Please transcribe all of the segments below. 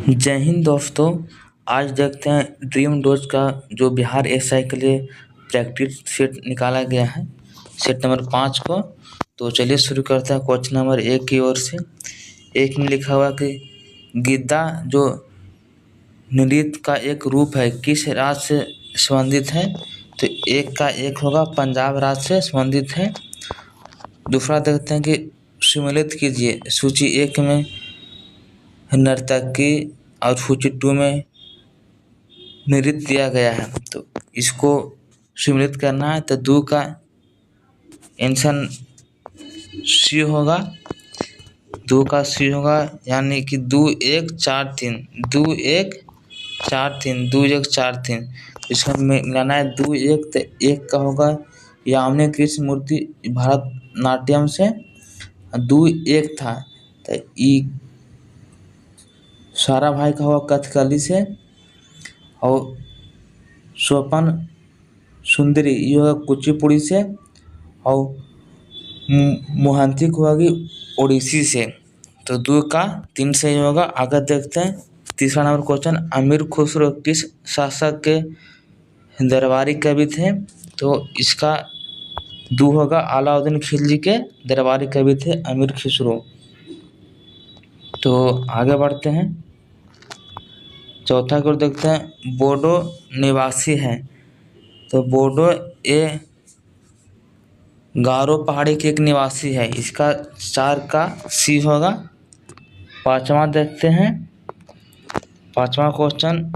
जय हिंद दोस्तों। आज देखते हैं ड्रीम डोज का जो बिहार एसआई के लिए प्रैक्टिस सेट निकाला गया है, सेट नंबर 5 को। तो चलिए शुरू करते हैं क्वेश्चन नंबर 1 की ओर से। एक में लिखा हुआ कि गिद्दा जो नृत्य का एक रूप है किस राज्य से संबंधित है। तो एक का एक होगा पंजाब राज्य से संबंधित है। दूसरा देखते हैं कि सम्मिलित कीजिए सूची 1 में नर्तकी और सूची 2 में नृत्य दिया गया है, तो इसको सम्मिलित करना है। तो 2 का आंसर सी होगा, 2 का सी होगा, यानी कि 2 1 4 3 2 1 4 3 2 1 4 3। इसका मिलाना है 2 1, तो 1 का होगा यामिनी कृष्ण मूर्ति भरतनाट्यम से, 2 1 था तो ई सारा भाई का हुआ कथकली से, और स्वपन सुंदरी ये होगा कुचिपुड़ी से, और मोहंती को होगी ओडिसी से। तो 2 का 3 सही होगा। आगे देखते हैं तीसरा नंबर क्वेश्चन। अमीर खुसरो किस शासक के दरबारी कवि थे। तो इसका 2 होगा, अलाउद्दीन खिलजी के दरबारी कवि थे अमीर खुसरो। तो आगे बढ़ते हैं, चौथा को देखते हैं। बोडो निवासी है, तो बोडो ये गारो पहाड़ी के एक निवासी है, इसका 4 का सी होगा। पांचवा देखते हैं, पांचवा क्वेश्चन।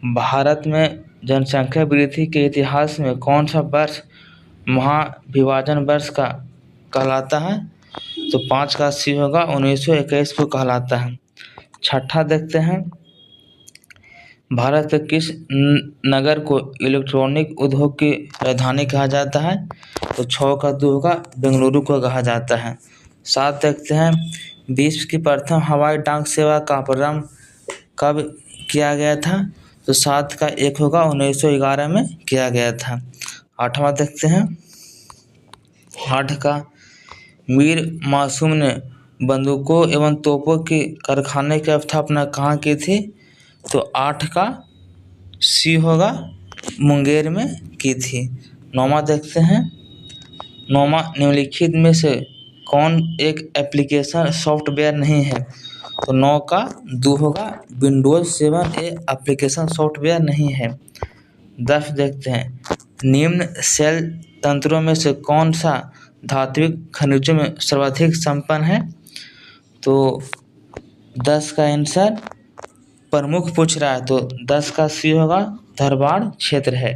भारत में जनसंख्या वृद्धि के इतिहास में कौन सा वर्ष महाविभाजन वर्ष का कहलाता है। तो 5 का सी होगा, 1921 को कहलाता है। छठा देखते हैं, भारत के किस नगर को इलेक्ट्रॉनिक उद्योग की राजधानी कहा जाता है। तो 6 का 2 होगा, बेंगलुरु को कहा जाता है। 7 देखते हैं, विश्व की प्रथम हवाई डाक सेवा का प्रारंभ कब किया गया था। तो 7 का 1 होगा, 1911 में किया गया था। 8वां देखते हैं, 8 का मीर मासूम ने बंदूकों एवं तोपों के कारखाने की स्थापना कहाँ की थी। तो 8 का सी होगा, मुंगेर में की थी। 9वां देखते हैं, 9वां निम्नलिखित में से कौन एक एप्लीकेशन सॉफ्टवेयर नहीं है। तो 9 का 2 होगा, विंडोज 7 ए एप्लीकेशन सॉफ्टवेयर नहीं है। 10 देखते हैं, निम्न सेल तंत्रों में से कौन सा धात्विक खनिजों में सर्वाधिक संपन्न है। तो 10 का आंसर प्रमुख पूछ रहा है, तो 10 का सी होगा, धरवाड़ क्षेत्र है।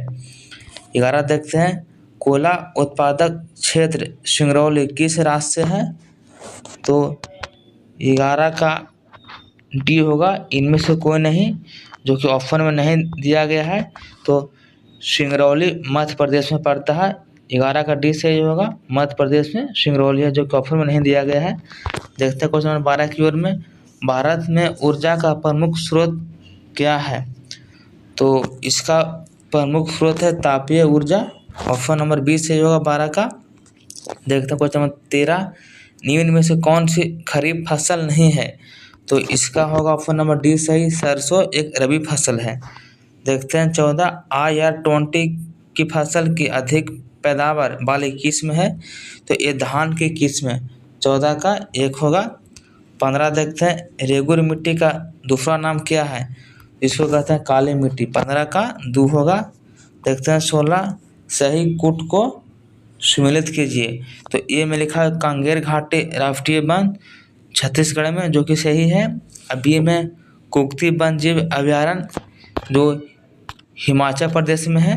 11 देखते हैं, कोयला उत्पादक क्षेत्र सिंगरौली किस राज्य से है। तो 11 का डी होगा, इनमें से कोई नहीं, जो कि ऑप्शन में नहीं दिया गया है। तो सिंगरौली मध्य प्रदेश में पड़ता है। 11 का डी सही होगा, मध्य प्रदेश में सिंगरौली है, जो कि ऑप्शन में नहीं दिया गया है। देखते हैं क्वेश्चन नंबर 12 की ओर में। भारत में ऊर्जा का प्रमुख स्रोत क्या है। तो इसका प्रमुख स्रोत है तापीय ऊर्जा, ऑप्शन नंबर 20 सही होगा 12 का। देखते हैं क्वेश्चन नंबर 13, निम्न में से कौन सी खरीफ फसल नहीं है। तो इसका होगा ऑप्शन नंबर डी सही, सरसों एक रबी फसल है। देखते हैं 14, IR-20 की फसल की अधिक पैदावार वाली किस्म है। तो ये धान की किस्म है, 14 का 1 होगा। 15 देखते हैं, रेगुर मिट्टी का दूसरा नाम क्या है। इसको कहते हैं काली मिट्टी, 15 का 2 होगा। देखते हैं 16, सही कूट को सम्मिलित कीजिए। तो ए में लिखा है कांगेर घाटी राष्ट्रीय वन छत्तीसगढ़ में, जो कि सही है। अब बी में कुक्ती वन जीव अभयारण्य जो हिमाचल प्रदेश में है,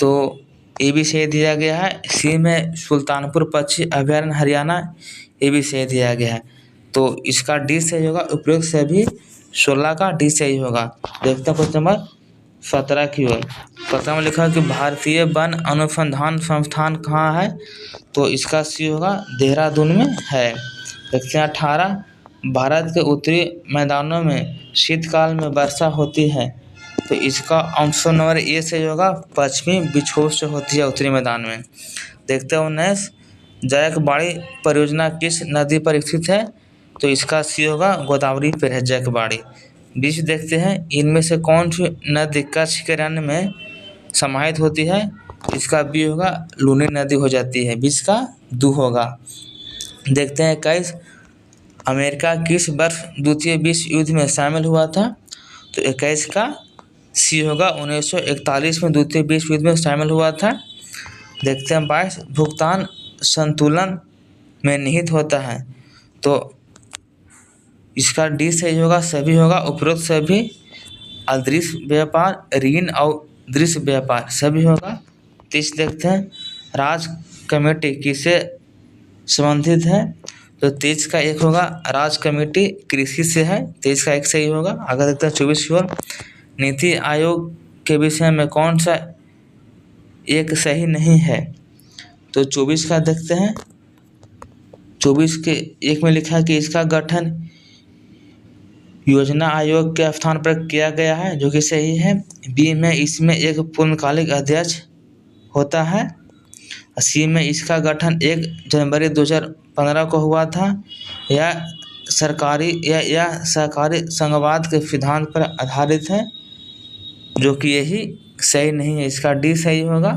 तो ये भी सही दिया गया है। सी में सुल्तानपुर पक्षी अभयारण्य हरियाणा, ये भी सही दिया गया है। तो इसका डी सही होगा, उपयुक्त से भी 16 का डी सही होगा। देखते हैं क्वेश्चन नंबर 17 की ओर। 17 में लिखा है कि भारतीय वन अनुसंधान संस्थान कहाँ है। तो इसका सी होगा, देहरादून में है। देखते हैं 18, भारत के उत्तरी मैदानों में शीतकाल में वर्षा होती है। तो इसका ऑप्शन नंबर ए सही होगा, पश्चिमी विक्षोभ से होती है उत्तरी मैदान में। देखते हैं 19, जैकबाड़ी परियोजना किस नदी पर स्थित है। तो इसका सी होगा, गोदावरी पर है जैकबाड़ी। 20 देखते हैं इनमें से कौन सी नदी कच्छ के रण में समाहित होती है। इसका बी होगा लूनी नदी हो जाती है। 20 का दू होगा। देखते हैं 21 अमेरिका किस वर्ष द्वितीय विश्व युद्ध में शामिल हुआ था। तो 21 का सी होगा 1941 में द्वितीय विश्व युद्ध में शामिल हुआ था। देखते हैं 22 भुगतान संतुलन में निहित होता है। तो इसका डी सही होगा, सभी होगा, उपरोक्त सभी, अदृश्य व्यापार, ऋण और दृश्य व्यापार सभी होगा। 30 देखते हैं राज कमेटी किससे संबंधित है। तो 23 का एक होगा, राज कमेटी कृषि से है। 23 का एक सही होगा। अगर देखते हैं 24 की ओर, नीति आयोग के विषय में कौन सा एक सही नहीं है। तो 24 का देखते हैं, 24 के एक में लिखा है कि इसका गठन योजना आयोग के स्थान पर किया गया है, जो कि सही है। बी में इसमें एक पूर्णकालिक अध्यक्ष होता है। सी में इसका गठन 1 जनवरी 2015 को हुआ था। या सहकारी संघवाद के सिद्धांत पर आधारित है, जो कि यही सही नहीं है। इसका डी सही होगा।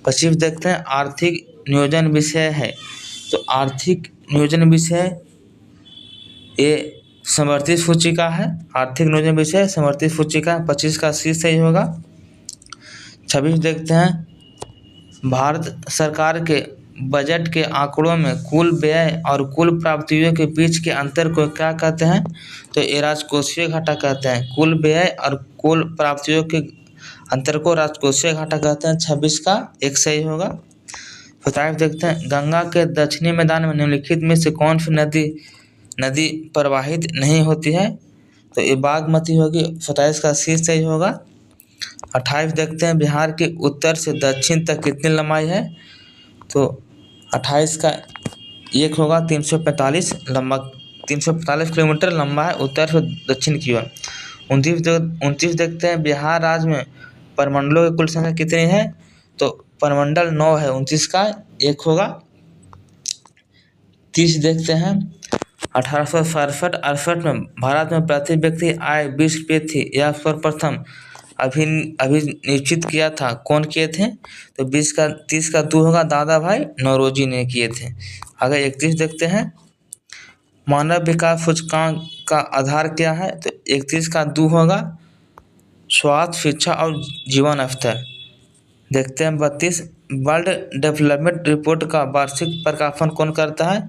25 देखते हैं आर्थिक नियोजन विषय है। तो आर्थिक नियोजन विषय ये समवर्ती सूची का है। आर्थिक नियोजन विषय समवर्ती सूची का। 25 का सी सही होगा। 26 देखते हैं भारत सरकार के बजट के आंकड़ों में कुल व्यय और कुल प्राप्तियों के बीच के अंतर को क्या कहते हैं। तो ये राजकोषीय घाटा कहते हैं। कुल व्यय और कुल प्राप्तियों के अंतर को राजकोषीय घाटा कहते हैं। 26 का एक सही होगा। 27 देखते हैं गंगा के दक्षिणी मैदान में निम्नलिखित में से कौन सी नदी प्रवाहित नहीं होती है। तो ये बागमती होगी। 27 का सी सही होगा। 28 देखते हैं बिहार के उत्तर से दक्षिण तक कितनी लंबाई है। तो 28 का एक होगा 345 लंबा, 345 किलोमीटर लंबा है उत्तर से दक्षिण की ओर। 29 देखते हैं बिहार राज्य में प्रमंडलों की कुल संख्या कितनी है। तो प्रमंडल 9 है। 29 का एक होगा। 30 देखते हैं 1867-68 में भारत में प्रति व्यक्ति आय 20 रुपये थी। यह सर्वप्रथम अभिनिश्चित किया था, कौन किए थे। तो 30 का 2 होगा, दादा भाई नौरोजी ने किए थे। आगे 31 देखते हैं मानव विकास सूचकांक का आधार क्या है। तो 31 का 2 होगा, स्वास्थ्य, शिक्षा और जीवन स्तर। देखते हैं 32 वर्ल्ड डेवलपमेंट रिपोर्ट का वार्षिक प्रकाशन कौन करता है।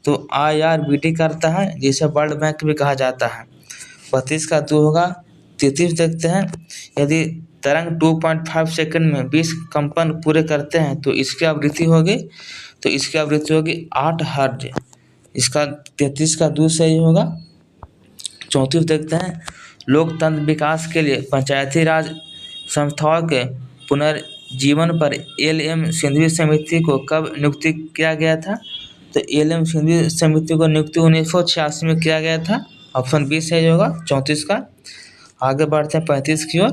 तो IRBD करता है, जिसे वर्ल्ड बैंक भी कहा जाता है। 32 का 2 होगा। 33 देखते हैं यदि तरंग 2.5 सेकंड में 20 कंपन पूरे करते हैं तो इसकी आवृत्ति होगी। तो इसकी आवृत्ति होगी 8 हर्ट्ज। इसका 33 का 2 सही होगा। 34 देखते हैं लोकतंत्र विकास के लिए पंचायती राज संस्थाओं के पुनर्जीवन पर LM सिंघवी समिति को कब नियुक्ति किया गया था। तो LM सिंघवी समिति को नियुक्ति 1986 में किया गया था। ऑप्शन बी सही होगा 34 का। आगे बढ़ते हैं 35 की ओर।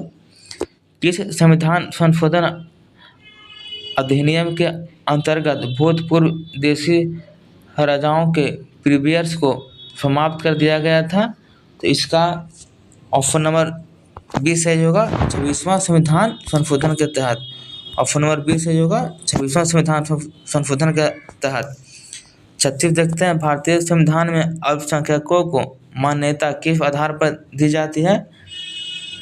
किस संविधान संशोधन अधिनियम के अंतर्गत भूतपूर्व देशी राजाओं के प्रीवियर्स को समाप्त कर दिया गया था। तो इसका ऑप्शन नंबर बी सही होगा 26वां संविधान संशोधन के तहत। ऑप्शन नंबर बी सही होगा 26वां संविधान संशोधन के तहत। 36 देखते हैं भारतीय संविधान में अल्पसंख्यकों को मान्यता किस आधार पर दी जाती है।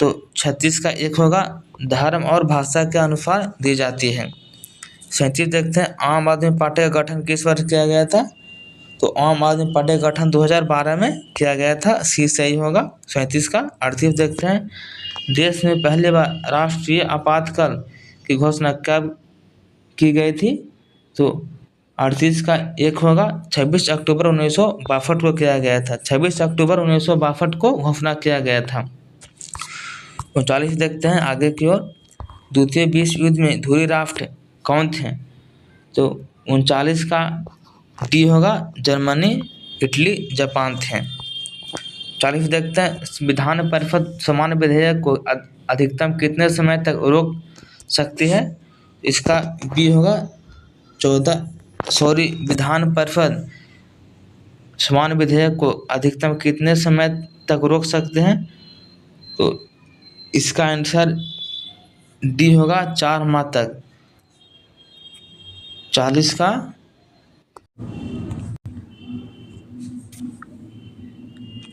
तो 36 का एक होगा, धर्म और भाषा के अनुसार दी जाती है। 37 देखते हैं आम आदमी पार्टी का गठन किस वर्ष किया गया था। तो आम आदमी पार्टी का गठन 2012 में किया गया था। सी सही होगा 37 का। 38 देखते हैं देश में पहली बार राष्ट्रीय आपातकाल की घोषणा कब की गई थी। तो 38 का एक होगा, 26 अक्टूबर 1962 को किया गया था। 26 अक्टूबर 1962 को घोषणा किया गया था। 39 देखते हैं आगे की ओर द्वितीय विश्व युद्ध में धुरी राष्ट्र कौन थे। तो 39 का डी होगा, जर्मनी, इटली, जापान थे। 40 देखते हैं विधान परिषद समान विधेयक को अधिकतम कितने समय तक रोक सकती है। इसका बी होगा 14 विधान परिषद समान विधेयक को अधिकतम कितने समय तक रोक सकते हैं। तो इसका आंसर डी होगा 4 माह तक। 40 का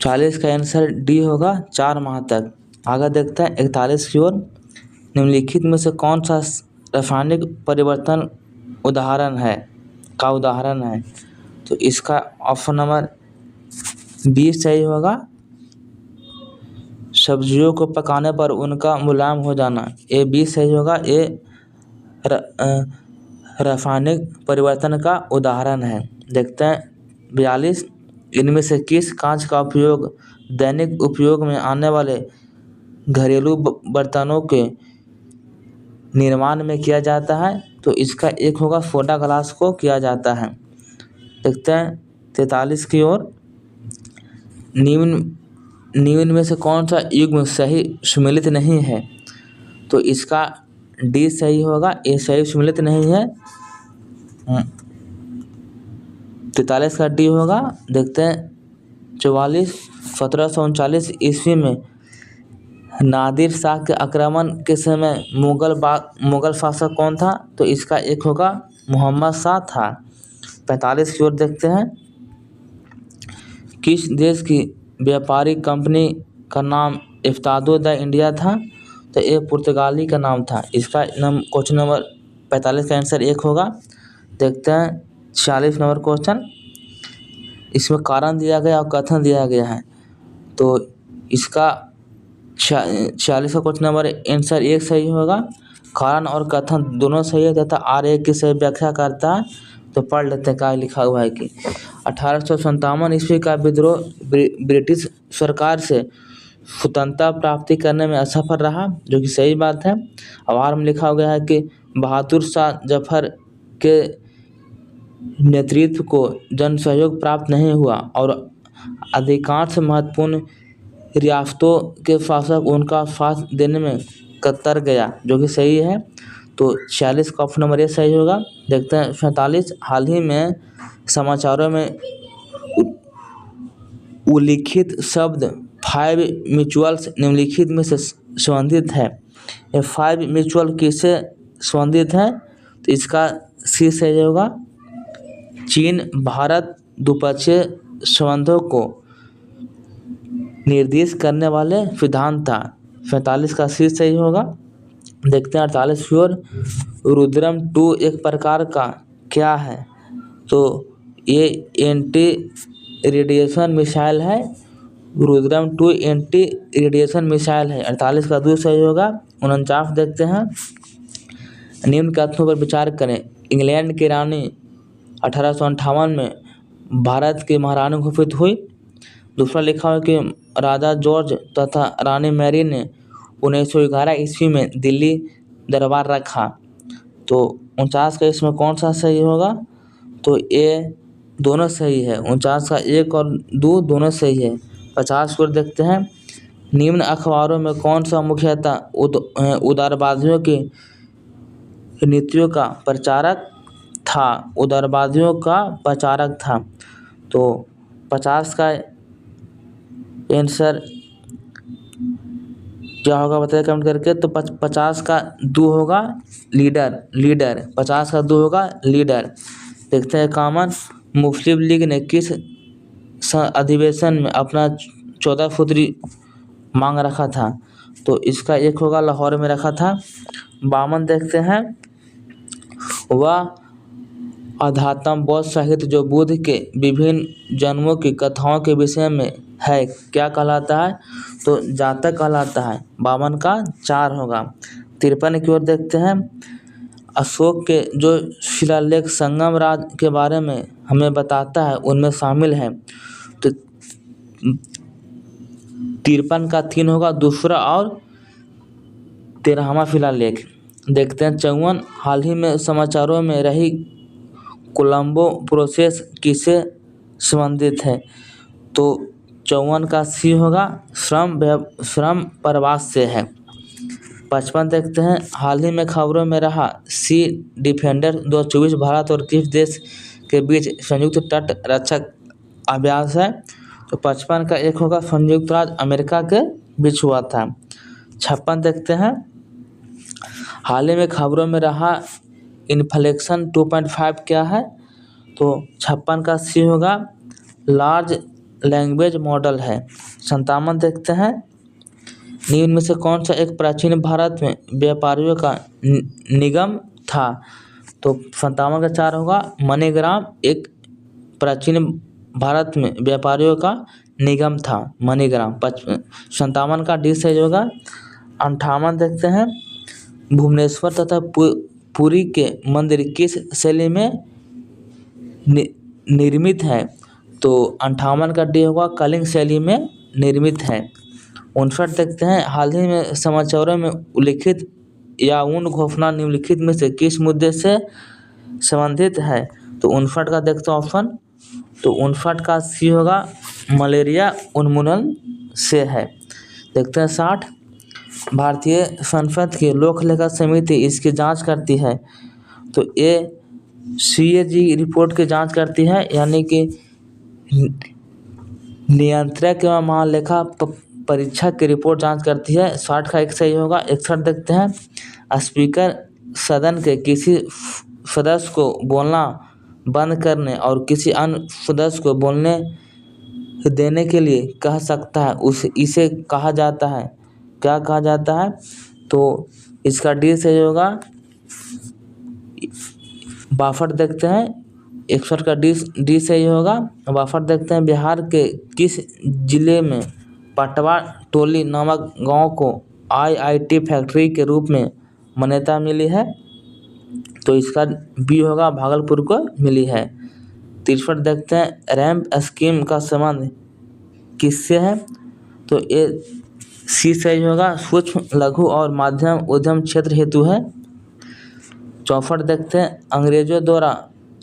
40 का आंसर डी होगा 4 माह तक। आगे देखते हैं 41 की ओर। निम्नलिखित में से कौन सा रासायनिक परिवर्तन उदाहरण है। तो इसका ऑप्शन नंबर 20 सही होगा। सब्जियों को पकाने पर उनका मुलायम हो जाना, ये 20 सही होगा। ये रासायनिक परिवर्तन का उदाहरण है। देखते हैं 42। इनमें से किस कांच का उपयोग दैनिक उपयोग में आने वाले घरेलू बर्तनों के निर्माण में किया जाता है। तो इसका एक होगा सोडा ग्लास को किया जाता है। देखते हैं 43 की ओर। निम्न में से कौन सा युग्म सही सम्मिलित नहीं है। तो इसका डी सही होगा, ये सही सम्मिलित नहीं है। 43 का डी होगा। देखते हैं 44। 1739 ईस्वी में नादिर शाह के आक्रमण के समय मुगल शासक कौन था। तो इसका एक होगा मोहम्मद शाह था। 45 की ओर देखते हैं। किस देश की व्यापारिक कंपनी का नाम इफ्तादो द इंडिया था। तो ये पुर्तगाली का नाम था। इसका क्वेश्चन नंबर 45 का आंसर एक होगा। देखते हैं 46 नंबर क्वेश्चन। इसमें कारण दिया गया और कथन दिया गया है। तो इसका 46 का क्वेश्चन नंबर आंसर एक सही होगा। कारण और कथन दोनों सही है तथा आर की सही व्याख्या करता है। तो पढ़ लेते हैं क्या लिखा हुआ है कि 1857 ईस्वी का विद्रोह ब्रिटिश सरकार से स्वतंत्रता प्राप्ति करने में असफल रहा, जो कि सही बात है। आभार में लिखा गया है कि बहादुर शाह जफर के नेतृत्व को जन सहयोग प्राप्त नहीं हुआ और अधिकांश महत्वपूर्ण रियासतों के शासक उनका साथ देने में कतर गया, जो कि सही है। तो 46 का ऑप्शन नंबर ए सही होगा। देखते हैं 47। हाल ही में समाचारों में उल्लिखित शब्द 5 म्यूचुअल्स निम्नलिखित में से संबंधित है। ये 5 म्यूचुअल किससे संबंधित है। तो इसका सी सही होगा। चीन भारत द्विपक्षीय संबंधों को निर्देशित करने वाले सिद्धांत था। 47 का सी सही होगा। देखते हैं 48 की ओर। रुद्रम 2 एक प्रकार का क्या है। तो ये एंटी रेडिएशन मिसाइल है। रुद्रम 2 एंटी रेडिएशन मिसाइल है। 48 का 2 सही होगा। 49 देखते हैं। निम्न कथनों पर विचार करें। इंग्लैंड की रानी 1858 में भारत की महारानी घोषित हुई। दूसरा लिखा है कि राजा जॉर्ज तथा रानी मैरी ने 1911 ईस्वी में दिल्ली दरबार रखा। तो 49 का इसमें कौन सा सही होगा। तो ये दोनों सही है। 49 का 1 और 2 दोनों सही है। 50 को देखते हैं। निम्न अखबारों में कौन सा मुख्यतः उदारवादियों की नीतियों का प्रचारक था। उदारवादियों का प्रचारक था। तो 50 का आंसर क्या होगा बताइए कमेंट करके। तो 50 का 2 होगा लीडर। 50 का 2 होगा लीडर। देखते हैं कॉमन। मुस्लिम लीग ने किस अधिवेशन में अपना 14 सूत्री मांग रखा था। तो इसका एक होगा लाहौर में रखा था। 52 देखते हैं। वह अध्यात्म बौद्ध साहित्य जो बुद्ध के विभिन्न जन्मों की कथाओं के विषय में है क्या कहलाता है। तो जातक कहलाता है। 52 का 4 होगा। 53 की ओर देखते हैं। अशोक के जो शिलालेख संगम राज के बारे में हमें बताता है उनमें शामिल है। तो 53 का 3 होगा। दूसरा और 13वां शिलालेख। देखते हैं 54। हाल ही में समाचारों में रही कोलंबो प्रोसेस किससे संबंधित है। तो 54 का सी होगा। श्रम प्रवास से है। 55 देखते हैं। हाल ही में खबरों में रहा सी डिफेंडर 2024 भारत और किस देश के बीच संयुक्त तट रक्षक अभ्यास है। तो 55 का एक होगा संयुक्त राज्य अमेरिका के बीच हुआ था। 56 देखते हैं, हाल ही में खबरों में रहा इन्फ्लेक्शन 2.5 क्या है? तो 56 का सी होगा लार्ज लैंग्वेज मॉडल है। 57 देखते हैं, निम्न में से कौन सा एक प्राचीन भारत में व्यापारियों का निगम था? तो 57 का 4 होगा मनीग्राम एक प्राचीन भारत में व्यापारियों का निगम था, मनीग्राम। 57 का डी सही होगा। 58 देखते हैं, भुवनेश्वर तथा पुरी के मंदिर किस शैली में निर्मित है? तो 58 का डी होगा कलिंग शैली में निर्मित है। 59 देखते हैं, हाल ही में समाचारों में उल्लिखित या उन घोषणा निम्नलिखित में से किस मुद्दे से संबंधित है? तो 59 का देखते हैं ऑप्शन, तो 59 का सी होगा मलेरिया उन्मूलन से है। देखते हैं 60, भारतीय संसद की लोक लेखा समिति इसकी जांच करती है। तो ये CAG रिपोर्ट की जांच करती है, यानी कि नियंत्रक एवं महालेखा परीक्षक की रिपोर्ट जांच करती है। 60 का एक सही होगा। 61 देखते हैं, स्पीकर सदन के किसी सदस्य को बोलना बंद करने और किसी अन्य सदस्य को बोलने देने के लिए कह सकता है, इसे कहा जाता है, क्या कहा जाता है? तो इसका डी सही होगा बाफट। देखते हैं 61 का डी सही होगा बाफट। देखते हैं, बिहार के किस जिले में पटवा टोली नामक गांव को IIT फैक्ट्री के रूप में मान्यता मिली है? तो इसका बी होगा भागलपुर को मिली है। 63 देखते हैं, रैंप स्कीम का संबंध किससे है? तो ये सी सही होगा, सूक्ष्म लघु और माध्यम उद्यम क्षेत्र हेतु है। 64 देखते हैं, अंग्रेजों द्वारा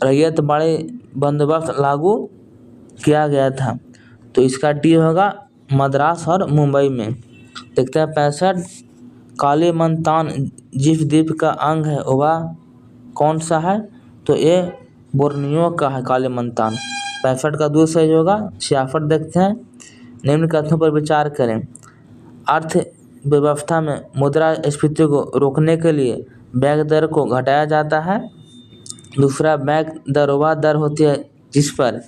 रैयत बाड़ी बंदोबस्त लागू किया गया था। तो इसका डी होगा मद्रास और मुंबई में। देखते हैं 65, कालीमंतान जिस द्वीप का अंग है वह कौन सा है? तो ये बोर्नियो का है कालीमंतान। 65 का दो सही होगा। 66 देखते हैं, निम्न कथनों पर विचार करें। अर्थव्यवस्था में मुद्रास्फीति को रोकने के लिए ब्याज दर को घटाया जाता है। दूसरा, ब्याज दर वह दर होती है जिस पर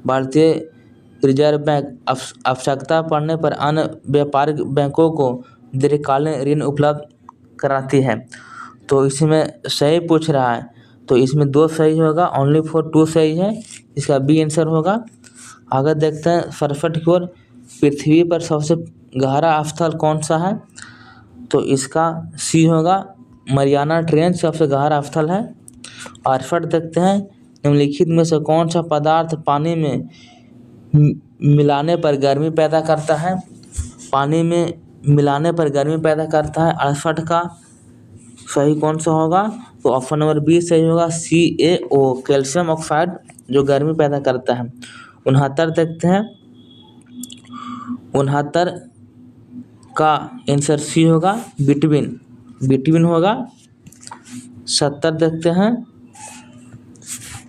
भारतीय रिजर्व बैंक आवश्यकता पड़ने पर अन्य व्यापारिक बैंकों को दीर्घकालीन ऋण उपलब्ध कराती है। तो इसमें सही पूछ रहा है, तो इसमें 2 सही होगा, ओनली फॉर 2 सही है, इसका बी आंसर होगा। आगे देखते हैं 67 की ओर, पृथ्वी पर सबसे गहरा स्थल कौन सा है? तो इसका सी होगा मरियाना ट्रेंच सबसे गहरा स्थल है। 68 देखते हैं, निम्नलिखित में से कौन सा पदार्थ पानी में मिलाने पर गर्मी पैदा करता है? पानी में मिलाने पर गर्मी पैदा करता है। 68 का सही कौन सा होगा? तो ऑप्शन नंबर बी सही होगा, CaO कैल्शियम ऑक्साइड जो गर्मी पैदा करता है। 69 देखते हैं, 69 का आंसर सी होगा बिटवीन होगा। 70 देखते हैं,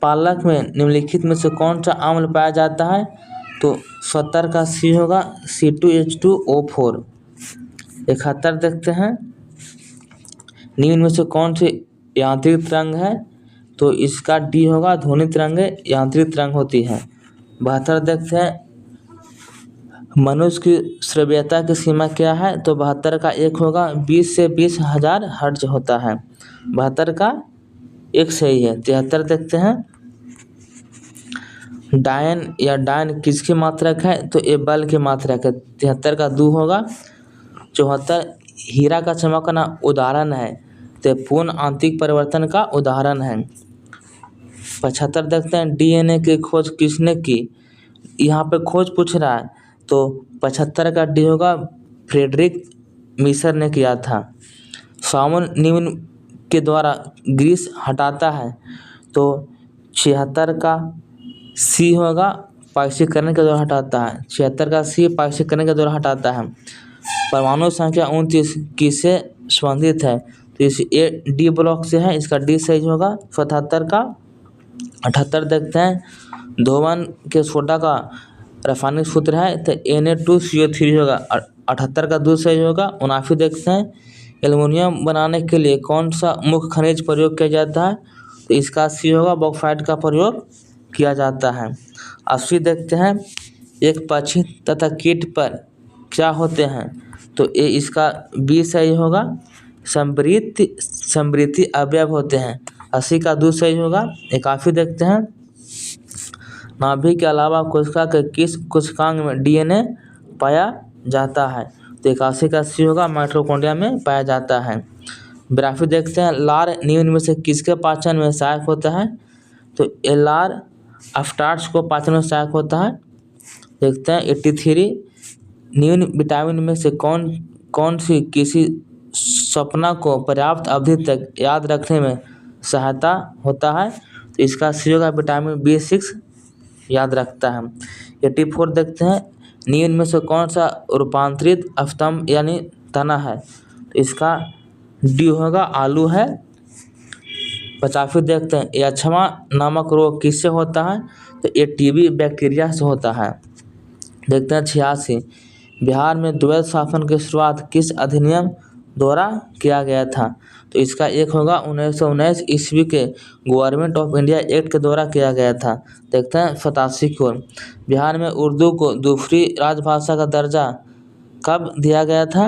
पालक में निम्नलिखित में से कौन सा अम्ल पाया जाता है? तो 70 का सी होगा C2H2O4। 71 देखते हैं, निम्न में से कौन से यांत्रिक तरंग है? तो इसका डी होगा ध्वनि तरंग यांत्रिक तरंग होती है। 72 देखते हैं, मनुष्य की श्रव्यता की सीमा क्या है? तो 72 का एक होगा 20 से 20,000 हर्ट्ज होता है। 72 का एक सही है। 73 देखते हैं, डायन किसकी मात्रक है? तो ये बल की मात्रक है। 73 का 2 होगा। 74, हीरा का चमकना उदाहरण है, तो पूर्ण आंतरिक परिवर्तन का उदाहरण है। 75 देखते हैं, DNA की खोज किसने की? यहाँ पे खोज पूछ रहा है, तो 75 का डी होगा फ्रेडरिक मिशर ने किया था। साबुन निम्न के द्वारा ग्रीस हटाता है, तो 76 का सी होगा पाइशीकरण के द्वारा हटाता है। 76 का सी पाइशीकरण के द्वारा हटाता है। परमाणु संख्या 29 किससे संबंधित है? तो इस ए डी ब्लॉक से है, इसका डी सही होगा। 77 का 78 देखते हैं, धोवन के सोडा का रासायनिक सूत्र है तो Na2CO3 होगा। 78 का दूसरा सही होगा। 79 देखते हैं, एल्युमिनियम बनाने के लिए कौन सा मुख्य खनिज प्रयोग किया जाता है, तो इसका सी होगा, बॉक्साइट का प्रयोग किया जाता है। 80 देखते हैं, एक पक्षी तथा कीट पर क्या होते हैं, तो ये इसका बी सही होगा, समृद्धि अवयव होते हैं। 80 का दूसरा सही होगा। 81 देखते हैं, नाभि के अलावा कोशिका के किस कोशिकांग में डीएनए पाया जाता है, तो 81 का सी होगा, माइटोकॉन्ड्रिया में पाया जाता है। 82 देखते हैं, लार निम्न में से किसके पाचन में सहायक होता है, तो ये लार अपस्टार्च को पाचन में सहायक होता है। देखते हैं 83, निम्न विटामिन में से कौन सी किसी सपना को पर्याप्त अवधि तक याद रखने में सहायता होता है, तो इसका सी होगा, विटामिन B6 याद रखता है। 84 देखते हैं, निम्न में से कौन सा रूपांतरित स्तंभ यानी तना है, तो इसका डी होगा, आलू है। 85 देखते हैं, यक्ष्मा नामक रोग किससे होता है, तो ये टीबी बैक्टीरिया से होता है। देखते हैं 86, बिहार में द्वैध शासन की शुरुआत किस अधिनियम द्वारा किया गया था, तो इसका एक होगा, 1919 ईस्वी के गवर्नमेंट ऑफ इंडिया एक्ट के द्वारा किया गया था। देखते हैं 87 को, बिहार में उर्दू को दूसरी राजभाषा का दर्जा कब दिया गया था,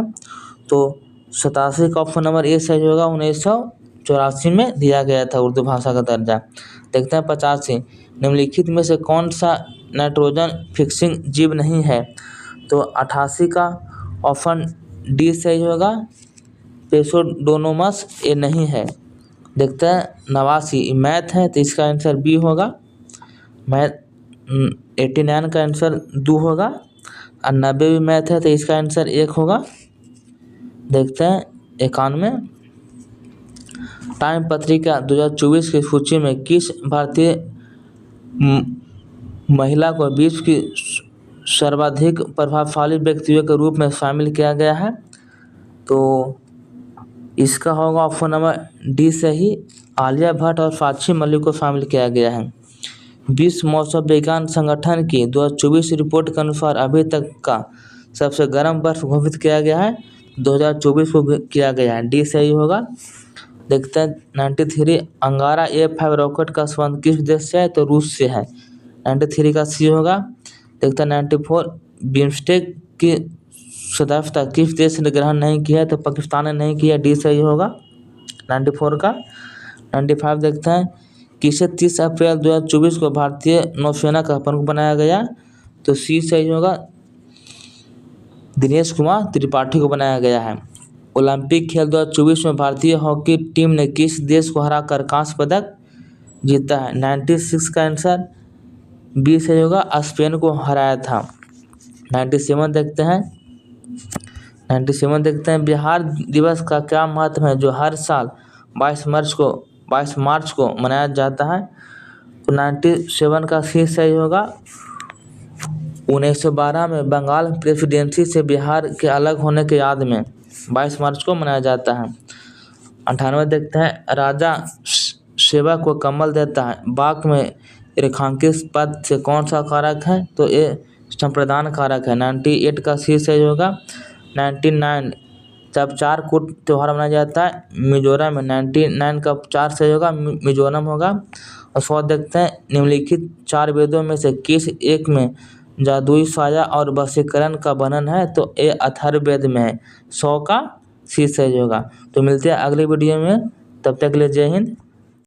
तो 87 का ऑप्शन नंबर ए सही होगा, 1984 में दिया गया था उर्दू भाषा का दर्जा। देखते हैं 85, निम्नलिखित में से कौन सा नाइट्रोजन फिक्सिंग जीव नहीं है, तो 88 का ऑप्शन डी सही होगा, पेसोडोनोमस ये नहीं है। देखते हैं 89, मैथ है तो इसका आंसर बी होगा, मैथ 89 का आंसर 2 होगा, और 90 भी मैथ है तो इसका आंसर 1 होगा। देखते हैं 91, टाइम पत्रिका 2024 की सूची में किस भारतीय महिला को विश्व की सर्वाधिक प्रभावशाली व्यक्तियों के रूप में शामिल किया गया है, तो इसका होगा ऑप्शन नंबर डी सही, आलिया भट्ट और साक्षी मलिक को शामिल किया गया है। विश्व मौसम विज्ञान संगठन की 2024 रिपोर्ट के अनुसार अभी तक का सबसे गर्म वर्ष घोषित किया गया है, 2024 को किया गया है, डी सही होगा। देखते हैं 93, अंगारा A5 रॉकेट का संबंध किस देश से है, तो रूस से है, 93 का सी होगा। देखते हैं 94, बिम्स्टेक की सदस्यता किस देश ने ग्रहण नहीं किया है, तो पाकिस्तान ने नहीं किया, डी सही होगा 94 का। 95 देखते हैं, किसे 30 अप्रैल 2024 को भारतीय नौसेना का प्रमुख बनाया गया, तो सी सही होगा, दिनेश कुमार त्रिपाठी को बनाया गया है। ओलंपिक खेल 2024 में भारतीय हॉकी टीम ने किस देश को हराकर कांस्य पदक जीता है, 96 का आंसर बी सही होगा, स्पेन को हराया था। 97 देखते हैं, 97 देखते हैं, बिहार दिवस का क्या महत्व है जो हर साल 22 मार्च को मनाया जाता है, तो 97 का सी सही होगा। 1912 में बंगाल प्रेसिडेंसी से बिहार के अलग होने की याद में 22 मार्च को मनाया जाता है। 98 देखते हैं, राजा सेवा को कमल देता है वाक्य में रेखांकित पद से कौन सा कारक है, तो ये संप्रदान कारक है, 98 का सी सही होगा। 99, जब 4 कूट त्यौहार मनाया जाता है मिजोरम में, 99 का 4 सही होगा, मिजोरम होगा। और 100 देखते हैं, निम्नलिखित 4 वेदों में से किस एक में जादुई साया और वशीकरण का वर्णन है, तो ये अथर्ववेद में है, 100 का सी सही होगा। तो मिलते हैं अगले वीडियो में, तब तक के लिए जय हिंद।